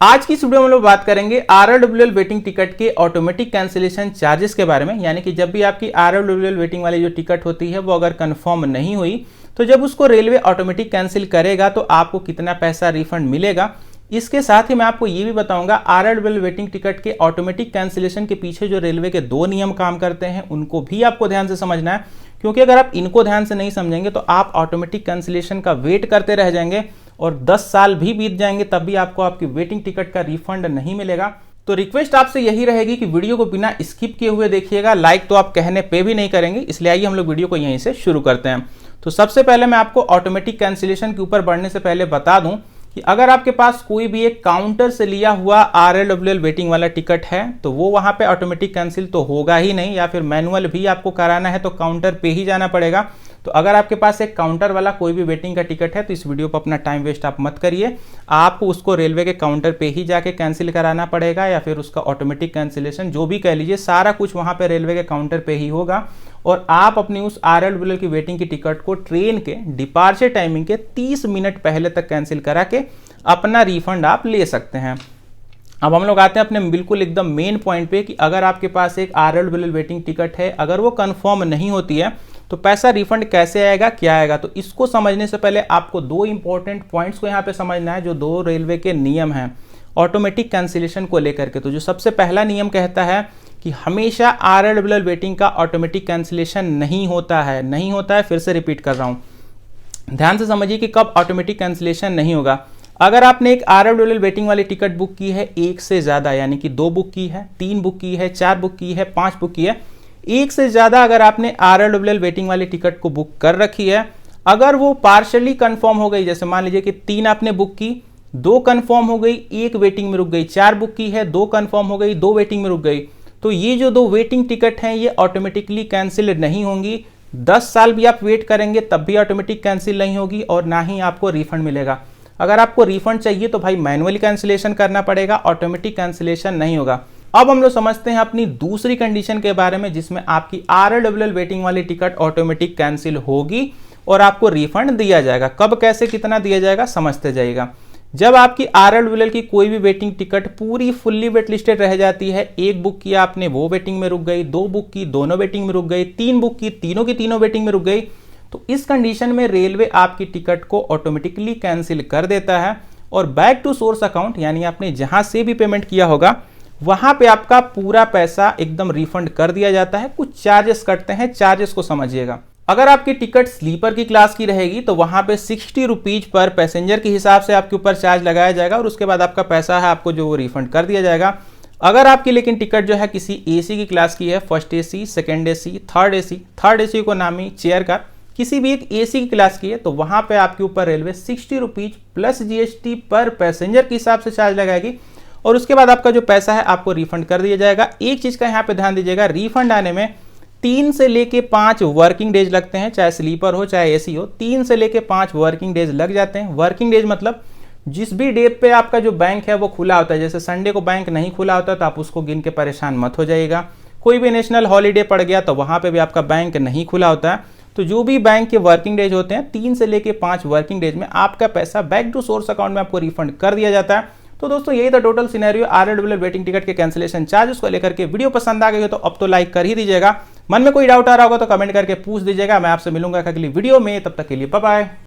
आज की इस वीडियो में हम लोग बात करेंगे RRWL वेटिंग टिकट के ऑटोमेटिक कैंसिलेशन चार्जेस के बारे में। यानी कि जब भी आपकी RRWL वेटिंग वाली जो टिकट होती है वो अगर कंफर्म नहीं हुई तो जब उसको रेलवे ऑटोमेटिक कैंसिल करेगा तो आपको कितना पैसा रिफंड मिलेगा। इसके साथ ही मैं आपको ये भी बताऊंगा RRWL वेटिंग टिकट के ऑटोमेटिक कैंसिलेशन के पीछे जो रेलवे के दो नियम काम करते हैं उनको भी आपको ध्यान से समझना है, क्योंकि अगर आप इनको ध्यान से नहीं समझेंगे तो आप ऑटोमेटिक कैंसिलेशन का वेट करते रह जाएंगे और 10 साल भी बीत जाएंगे तब भी आपको आपकी वेटिंग टिकट का रिफंड नहीं मिलेगा। तो रिक्वेस्ट आपसे यही रहेगी कि वीडियो को बिना स्किप किए हुए देखिएगा। लाइक तो आप कहने पे भी नहीं करेंगे, इसलिए आइए हम लोग वीडियो को यहीं से शुरू करते हैं। तो सबसे पहले मैं आपको ऑटोमेटिक कैंसिलेशन के ऊपर बढ़ने से पहले बता दूं कि अगर आपके पास कोई भी एक काउंटर से लिया हुआ RRWL वेटिंग वाला टिकट है तो वो वहां पे ऑटोमेटिक कैंसिल तो होगा ही नहीं, या फिर मैनुअल भी आपको कराना है तो काउंटर पे ही जाना पड़ेगा। तो अगर आपके पास एक काउंटर वाला कोई भी वेटिंग का टिकट है तो इस वीडियो पर अपना टाइम वेस्ट आप मत करिए, आपको उसको रेलवे के काउंटर पे ही जाके कैंसिल कराना पड़ेगा, या फिर उसका ऑटोमेटिक कैंसिलेशन जो भी कह लीजिए सारा कुछ वहां पे रेलवे के काउंटर पे ही होगा। और आप अपनी उस RRWL की वेटिंग की टिकट को ट्रेन के डिपार्चर टाइमिंग के 30 मिनट पहले तक कैंसिल करा के अपना रिफंड आप ले सकते हैं। अब हम लोग आते हैं अपने बिल्कुल एकदम मेन पॉइंट पे कि अगर आपके पास एक RRWL वेटिंग टिकट है, अगर वो कंफर्म नहीं होती है तो पैसा रिफंड कैसे आएगा, क्या आएगा। तो इसको समझने से पहले आपको दो इंपॉर्टेंट पॉइंट्स को यहाँ पे समझना है, जो दो रेलवे के नियम हैं ऑटोमेटिक कैंसिलेशन को लेकर के। तो जो सबसे पहला नियम कहता है कि हमेशा RRWL वेटिंग का ऑटोमेटिक कैंसिलेशन नहीं होता है। फिर से रिपीट कर रहा हूँ, ध्यान से समझिए कि कब ऑटोमेटिक कैंसिलेशन नहीं होगा। अगर आपने एक RRWL वेटिंग वाली टिकट बुक की है एक से ज्यादा, यानी कि 2 बुक की है, 3 बुक की है, 4 बुक की है, 5 बुक की है, एक से ज्यादा अगर आपने RRWL वेटिंग वाली टिकट को बुक कर रखी है, अगर वो पार्शियली कंफर्म हो गई, जैसे मान लीजिए कि 3 आपने बुक की, 2 कंफर्म हो गई, 1 वेटिंग में रुक गई, 4 बुक की है, 2 कंफर्म हो गई, 2 वेटिंग में रुक गई, तो ये जो 2 वेटिंग टिकट हैं ये ऑटोमेटिकली कैंसिल नहीं होंगी। 10 साल भी आप वेट करेंगे तब भी ऑटोमेटिक कैंसिल नहीं होगी और ना ही आपको रिफंड मिलेगा। अगर आपको रिफंड चाहिए तो भाई मैनुअली कैंसिलेशन करना पड़ेगा, ऑटोमेटिक कैंसिलेशन नहीं होगा। अब हम लोग समझते हैं अपनी दूसरी कंडीशन के बारे में, जिसमें आपकी RRWL वेटिंग वाली टिकट ऑटोमेटिक कैंसिल होगी और आपको रिफंड दिया जाएगा। कब, कैसे, कितना दिया जाएगा समझते जाइएगा। जब आपकी RRWL की कोई भी वेटिंग टिकट पूरी फुल्ली वेट लिस्टेड रह जाती है, 1 बुक किया आपने वो वेटिंग में रुक गई, 2 बुक की दोनों वेटिंग में रुक गई, 3 बुक की तीनों वेटिंग में रुक गई, तो इस कंडीशन में रेलवे आपकी टिकट को ऑटोमेटिकली कैंसिल कर देता है और बैक टू सोर्स अकाउंट, यानी आपने जहां से भी पेमेंट किया होगा वहां पे आपका पूरा पैसा एकदम रिफंड कर दिया जाता है। कुछ चार्जेस कटते हैं, चार्जेस को समझिएगा। अगर आपकी टिकट स्लीपर की क्लास की रहेगी तो वहां पे 60 रुपीज पर पैसेंजर के हिसाब से आपके ऊपर चार्ज लगाया जाएगा और उसके बाद आपका पैसा है आपको जो वो रिफंड कर दिया जाएगा। अगर आपकी लेकिन टिकट जो है किसी AC की क्लास की है, first AC, second AC, third AC को नामी चेयर का किसी भी एक AC की क्लास की है, तो वहां पे आपके ऊपर रेलवे 60 रुपीज प्लस GST पर पैसेंजर के हिसाब से चार्ज लगाएगी और उसके बाद आपका जो पैसा है आपको रिफंड कर दिया जाएगा। एक चीज का यहाँ पे ध्यान दीजिएगा, रिफंड आने में 3 से लेके 5 वर्किंग डेज लगते हैं, चाहे स्लीपर हो चाहे AC हो, 3 से लेके 5 वर्किंग डेज लग जाते हैं। वर्किंग डेज मतलब जिस भी डे पे आपका जो बैंक है वो खुला होता है, जैसे संडे को बैंक नहीं खुला होता तो आप उसको गिन के परेशान मत हो जाइएगा। कोई भी नेशनल हॉलीडे पड़ गया तो वहां पे भी आपका बैंक नहीं खुला होता है। तो जो भी बैंक के वर्किंग डेज होते हैं 3 से लेके 5 वर्किंग डेज में आपका पैसा बैक टू सोर्स अकाउंट में आपको रिफंड कर दिया जाता है। तो दोस्तों यही था total scenario RRWL waiting ticket के कैंसिलेशन चार्जेस को लेकर के। वीडियो पसंद आ गई हो तो अब तो लाइक कर ही दीजिएगा। मन में कोई डाउट आ रहा होगा तो कमेंट करके पूछ दीजिएगा। मैं आपसे मिलूंगा अगली वीडियो में, तब तक के लिए बाय बाय।